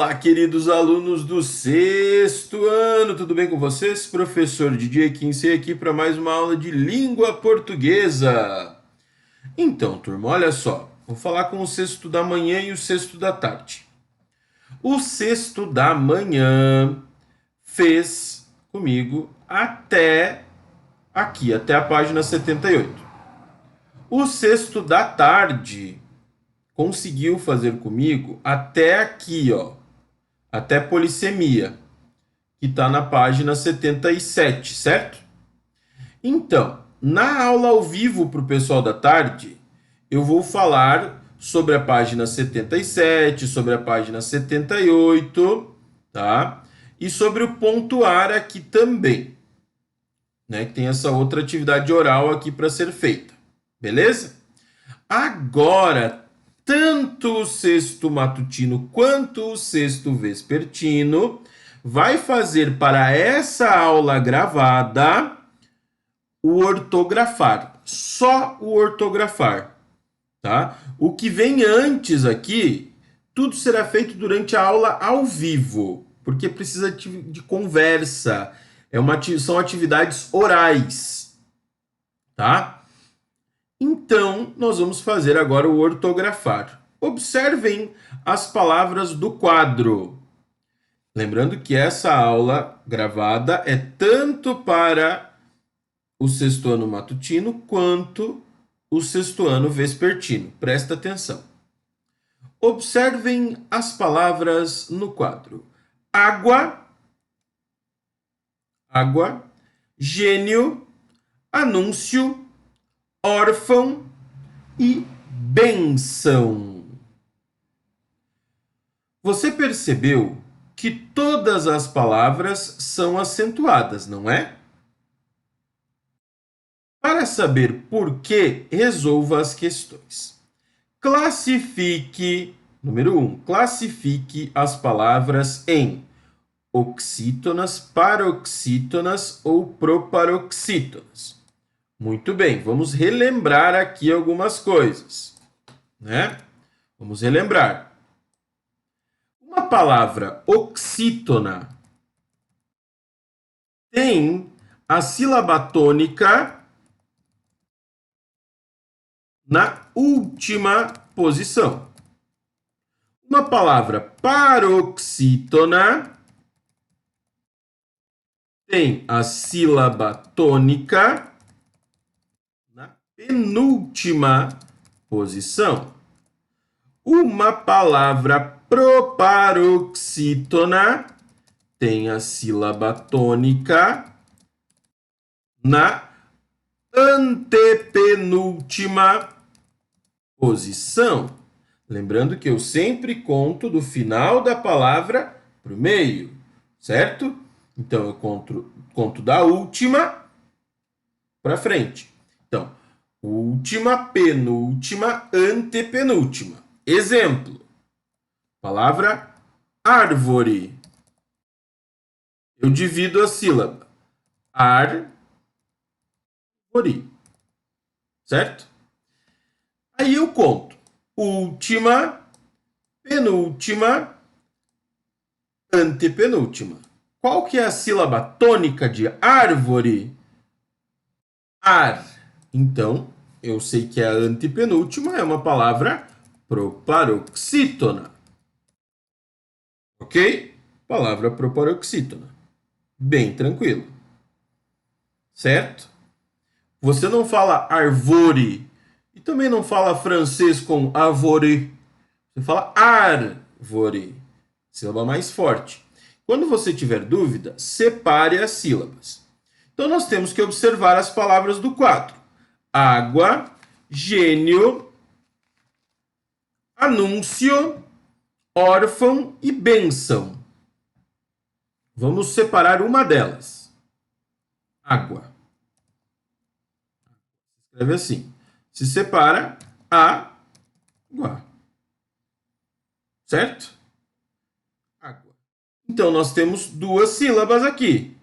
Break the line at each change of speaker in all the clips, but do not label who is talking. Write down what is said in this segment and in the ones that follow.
Olá, queridos alunos do sexto ano, tudo bem com vocês? Professor Didier Kinsey aqui para mais uma aula de língua portuguesa. Então, turma, olha só, vou falar com o sexto da manhã e o sexto da tarde. O sexto da manhã fez comigo até aqui, até a página 78. O sexto da tarde conseguiu fazer comigo até aqui, ó, até polissemia, que está na página 77, certo? Então, na aula ao vivo para o pessoal da tarde, eu vou falar sobre a página 77, sobre a página 78, tá? E sobre o pontuar aqui também, né? Que tem essa outra atividade oral aqui para ser feita, beleza? Agora, tanto o sexto matutino quanto o sexto vespertino vai fazer para essa aula gravada o ortografar, só o ortografar, tá? O que vem antes aqui, tudo será feito durante a aula ao vivo, porque precisa de conversa, são atividades orais, tá? Então, nós vamos fazer agora o ortografar. Observem as palavras do quadro. Lembrando que essa aula gravada é tanto para o sexto ano matutino quanto o sexto ano vespertino. Presta atenção. Observem as palavras no quadro. Água, água, gênio, anúncio, órfão e bênção. Você percebeu que todas as palavras são acentuadas, não é? Para saber por que, resolva as questões. Classifique, número 1, classifique as palavras em oxítonas, paroxítonas ou proparoxítonas. Muito bem, vamos relembrar aqui algumas coisas, né? Vamos relembrar. Uma palavra oxítona tem a sílaba tônica na última posição. Uma palavra paroxítona tem a sílaba tônica na penúltima posição. Uma palavra proparoxítona tem a sílaba tônica na antepenúltima posição. Lembrando que eu sempre conto do final da palavra para o meio, certo? Então, eu conto da última para frente. Então, última, penúltima, antepenúltima. Exemplo. Palavra árvore. Eu divido a sílaba. Árvore. Certo? Aí eu conto. Última, penúltima, antepenúltima. Qual que é a sílaba tônica de árvore? Ar. Então, eu sei que a antepenúltima é uma palavra proparoxítona. Ok? Palavra proparoxítona. Bem tranquilo. Certo? Você não fala arvore e também não fala francês com avore. Você fala árvore. Sílaba mais forte. Quando você tiver dúvida, separe as sílabas. Então, nós temos que observar as palavras do quadro. Água, gênio, anúncio, órfão e bênção. Vamos separar uma delas. Água. Escreve assim. Se separa água. Certo? Água. Então, nós temos duas sílabas aqui.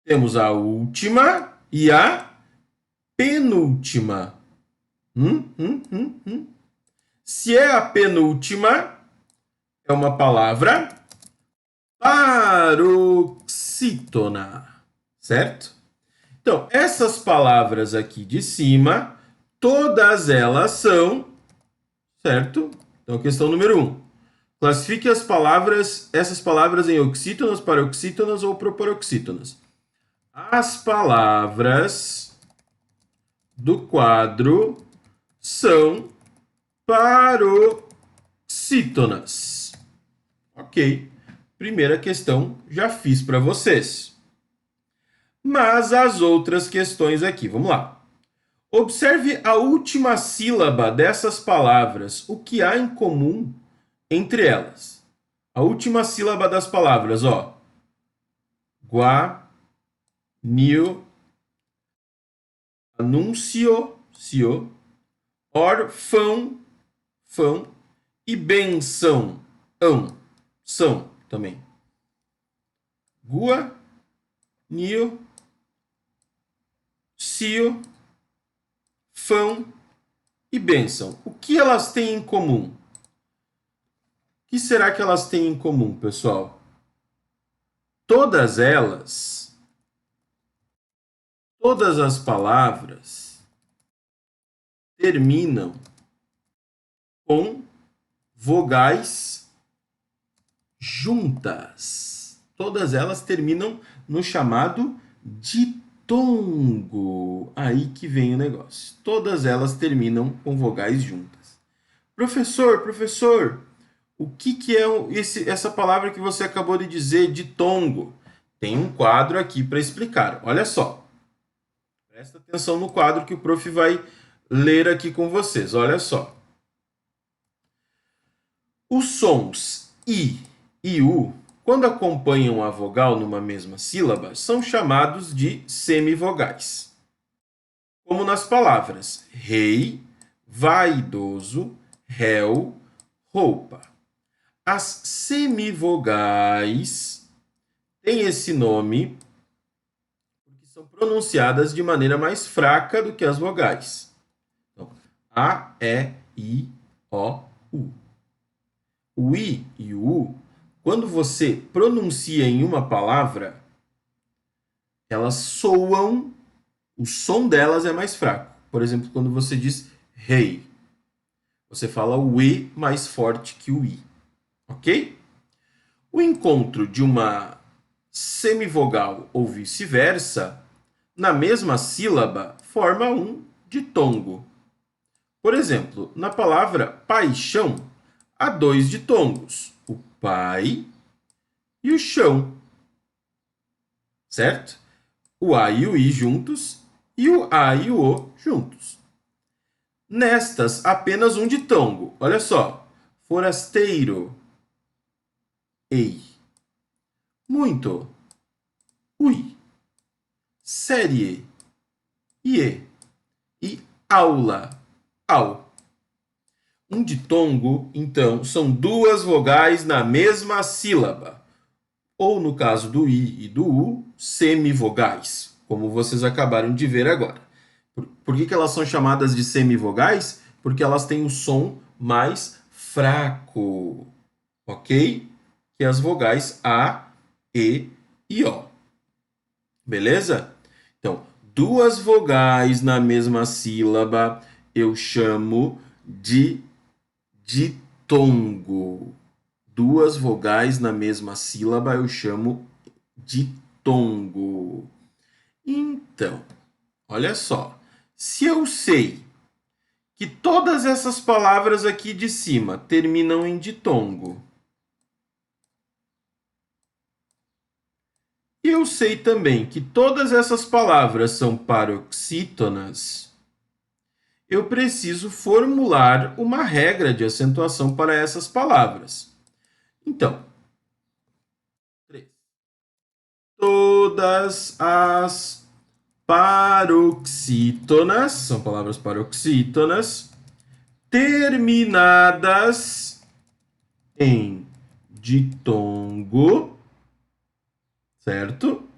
Temos a última e a penúltima. Se é a penúltima, é uma palavra paroxítona, certo? Então, essas palavras aqui de cima, todas elas são, certo? Então, questão número 1. Classifique essas palavras em oxítonas, paroxítonas ou proparoxítonas. As palavras do quadro são paroxítonas. Ok. Primeira questão já fiz para vocês. Mas as outras questões aqui, vamos lá. Observe a última sílaba dessas palavras, o que há em comum entre elas. A última sílaba das palavras, ó. Guanil, anúncio, cio, orfão, fão e benção, são também. Gua, nio, cio, fão e bênção. O que elas têm em comum? O que será que elas têm em comum, pessoal? Todas as palavras terminam com vogais juntas. Todas elas terminam no chamado ditongo. Aí que vem o negócio. Todas elas terminam com vogais juntas. Professor, o que é essa palavra que você acabou de dizer, ditongo? Tem um quadro aqui para explicar. Olha só. Presta atenção no quadro que o prof vai ler aqui com vocês. Olha só. Os sons I e U, quando acompanham a vogal numa mesma sílaba, são chamados de semivogais. Como nas palavras rei, vaidoso, réu, roupa. As semivogais têm esse nome porque são pronunciadas de maneira mais fraca do que as vogais. Então, A, E, I, O, U. O I e o U, quando você pronuncia em uma palavra, elas soam, o som delas é mais fraco. Por exemplo, quando você diz rei, você fala o E mais forte que o I, ok? O encontro de uma semivogal ou vice-versa, na mesma sílaba, forma um ditongo. Por exemplo, na palavra paixão, há dois ditongos, o pai e o chão, certo? O A e o I juntos e o A e o O juntos. Nestas, apenas um ditongo. Olha só. Forasteiro, ei. Muito, ui. Série, ie. E aula, au. Um ditongo, então, são duas vogais na mesma sílaba. Ou, no caso do I e do U, semivogais, como vocês acabaram de ver agora. Por que elas são chamadas de semivogais? Porque elas têm um som mais fraco, ok? Que as vogais A, E e O. Beleza? Então, duas vogais na mesma sílaba eu chamo de ditongo. Duas vogais na mesma sílaba eu chamo ditongo. Então, olha só. Se eu sei que todas essas palavras aqui de cima terminam em ditongo, e eu sei também que todas essas palavras são paroxítonas, eu preciso formular uma regra de acentuação para essas palavras. Então, todas as paroxítonas, são palavras paroxítonas, terminadas em ditongo, certo?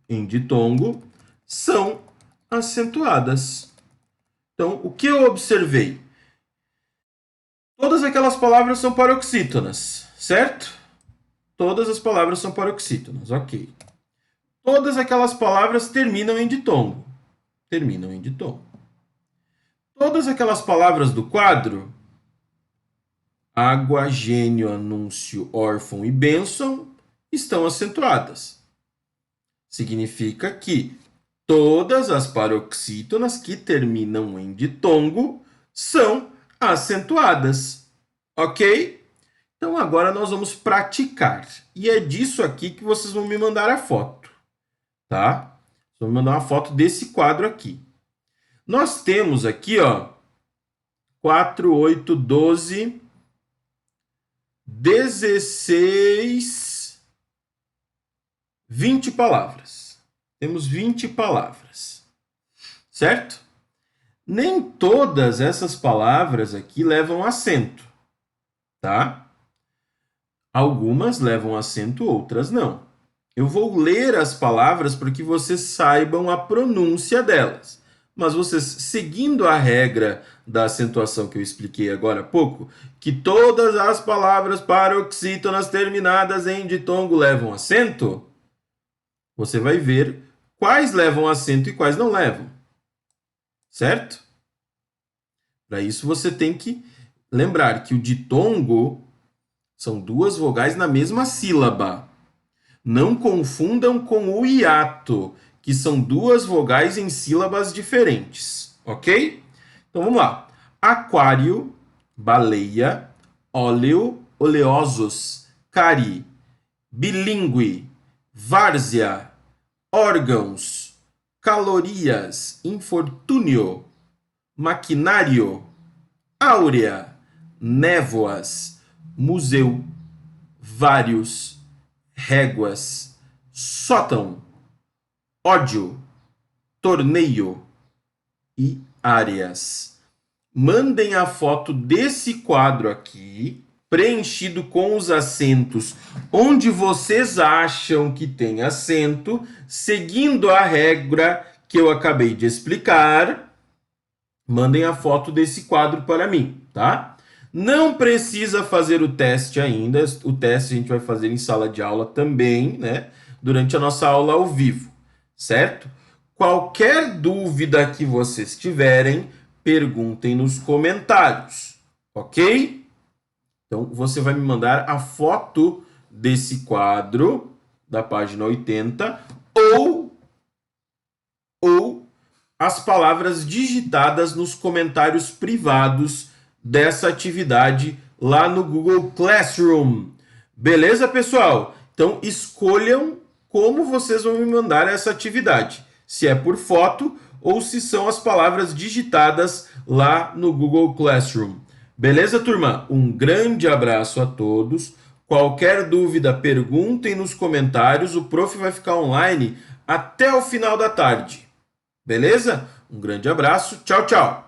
Em ditongo, são acentuadas. Então, o que eu observei? Todas aquelas palavras são paroxítonas, certo? Todas as palavras são paroxítonas, ok. Todas aquelas palavras terminam em ditongo. Terminam em ditongo. Todas aquelas palavras do quadro, água, gênio, anúncio, órfão e bênção, estão acentuadas. Significa que todas as paroxítonas que terminam em ditongo são acentuadas, ok? Então agora nós vamos praticar. E é disso aqui que vocês vão me mandar a foto, tá? Vocês vão me mandar uma foto desse quadro aqui. Nós temos aqui, ó, 4, 8, 12, 16, 20 palavras. Temos 20 palavras, certo? Nem todas essas palavras aqui levam acento, tá? Algumas levam acento, outras não. Eu vou ler as palavras para que vocês saibam a pronúncia delas. Mas vocês, seguindo a regra da acentuação que eu expliquei agora há pouco, que todas as palavras paroxítonas terminadas em ditongo levam acento, você vai ver quais levam acento e quais não levam. Certo? Para isso você tem que lembrar que o ditongo são duas vogais na mesma sílaba. Não confundam com o hiato, que são duas vogais em sílabas diferentes, ok? Então vamos lá. Aquário, baleia, óleo, oleosos, cari, bilíngue, várzea, órgãos, calorias, infortúnio, maquinário, áurea, névoas, museu, vários, réguas, sótão, ódio, torneio e áreas. Mandem a foto desse quadro aqui, preenchido com os acentos onde vocês acham que tem acento, seguindo a regra que eu acabei de explicar. Mandem a foto desse quadro para mim, tá? Não precisa fazer o teste ainda. O teste a gente vai fazer em sala de aula também, né? Durante a nossa aula ao vivo, certo? Qualquer dúvida que vocês tiverem, perguntem nos comentários, ok? Então, você vai me mandar a foto desse quadro da página 80 ou as palavras digitadas nos comentários privados dessa atividade lá no Google Classroom. Beleza, pessoal? Então, escolham como vocês vão me mandar essa atividade. Se é por foto ou se são as palavras digitadas lá no Google Classroom. Beleza, turma? Um grande abraço a todos. Qualquer dúvida, perguntem nos comentários. O prof vai ficar online até o final da tarde. Beleza? Um grande abraço. Tchau, tchau.